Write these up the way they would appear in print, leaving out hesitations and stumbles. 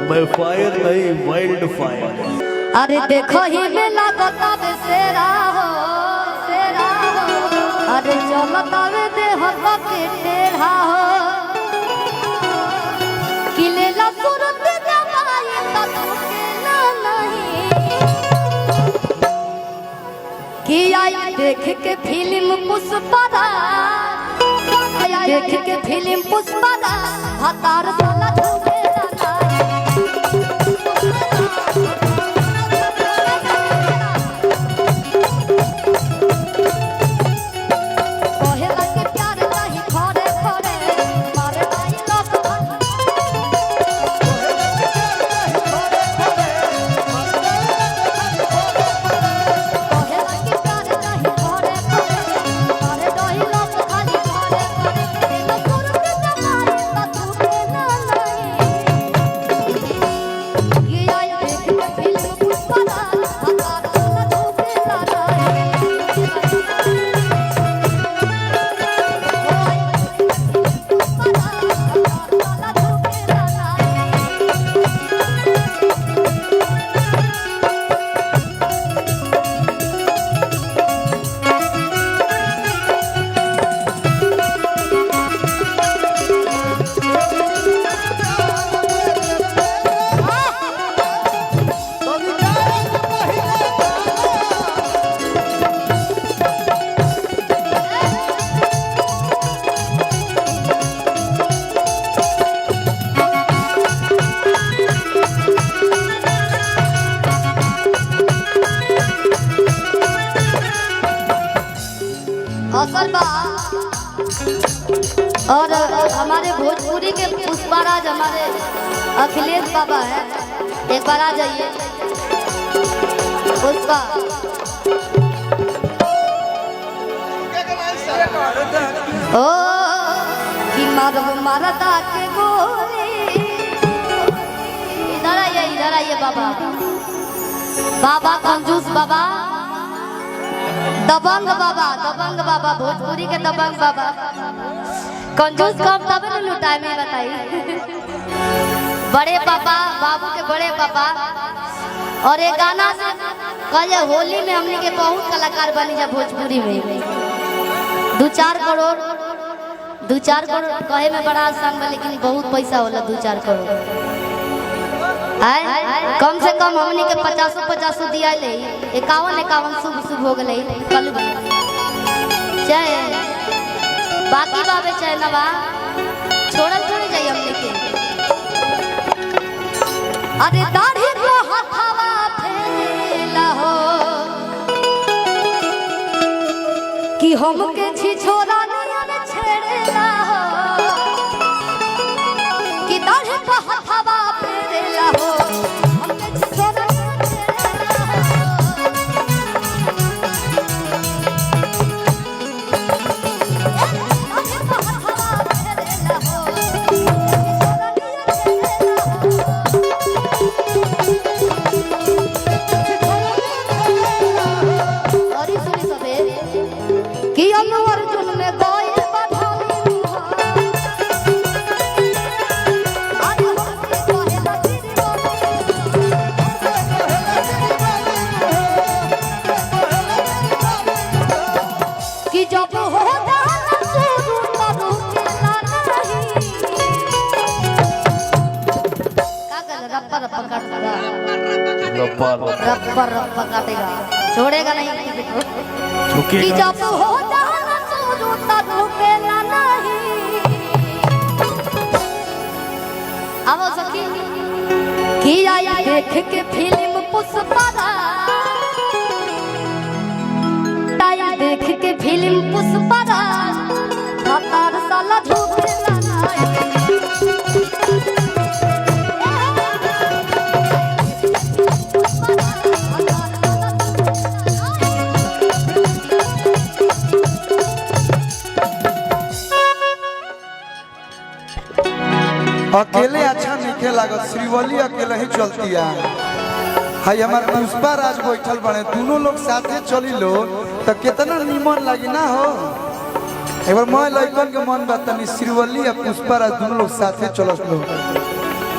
मैं फायर नहीं wild fire. अरे देखो ही मेला बताब सेरा हो सेरा हो। अरे चलो तबे दे हो के टेढ़ा हो किले ला सूरत जमाई त तुके ना नहीं कि आई देख के फिल्म पुष्पा देख के फिल्म पुष्पा हतार साला झूठे और हमारे भोजपुरी के पुष्पाराज हमारे अखिलेश बाबा है, एक बार आ जाइए पुष्पा। ओ कि मारदा के गोली इधर आइए बाबा बाबा कंजूस बाबा दबंग बाबा भोजपुरी के दबंग बाबा कंजूस कब तब न लुटाए में बताई। बड़े पापा बाबू के बड़े पापा और एक गाना से कहे होली में हमने के बहुत कलाकार बनी जा भोजपुरी में 2-4 करोड़ कहे में बड़ा आसान बा लेकिन बहुत पैसा होला 2-4 करोड़ कम से कम हमने के 50 दिया ले 51 शुभ हो गए कल चाहे बाकी बाबे चाहे नवा छोड़ल छोड़े जाइए हमने के। अरे दाढ़ी को हथवा फेला हो कि हमके छिछोरा नहीं छेड़ेला हो कि दाढ़ी को हथवा फेला हो हमके छिछोरा रप्पा काटेगा छोड़ेगा नहीं कि जब हो जाना शुरू तब रुकेगा नहीं। अब सखी कि आई देख के फिल्म पुष्पा देख के फिल्म पुष्पा हतार साला झूठेगा अकेले अच्छा नहीं लागत श्रीवली अकेले ही चलती है। हाई हमार पुष्पा राज बैठल बने दोनों लोग साथे चली लो तो कितना निमन लगी ना हो। एक बार मैं लड़कन के मन बात तनी श्रीवल्ली या पुष्पा राज दोनों लोग साथे चलस लो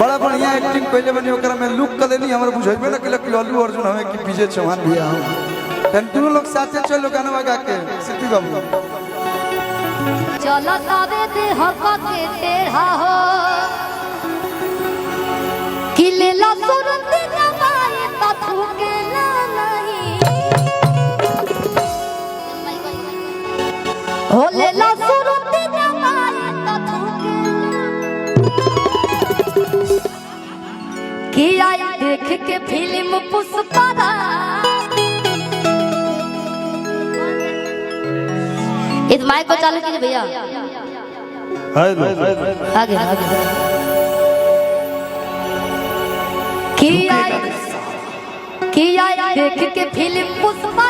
बड़ा बढ़िया एक्टिंग पहले बनी ओकरा में लुक कर लेनी हमरा बुझाइबे ना कि अल्लू अर्जुन हमें कि विजय चौहान भैया हम तन दोनों लोग साथे चलो गाना गा के सिद्धि बाबू चलो तबे दे हक के टेढ़ा हो किले ला सुरत जमाए तथु के ना नहीं हो ले ला सुरत जमाए तथु के आई देख के फिल्म पुष्पा इस माइक को चालू कीजिए भैया हेलो आगे आगे की आई देख के फिल्म पुष्पा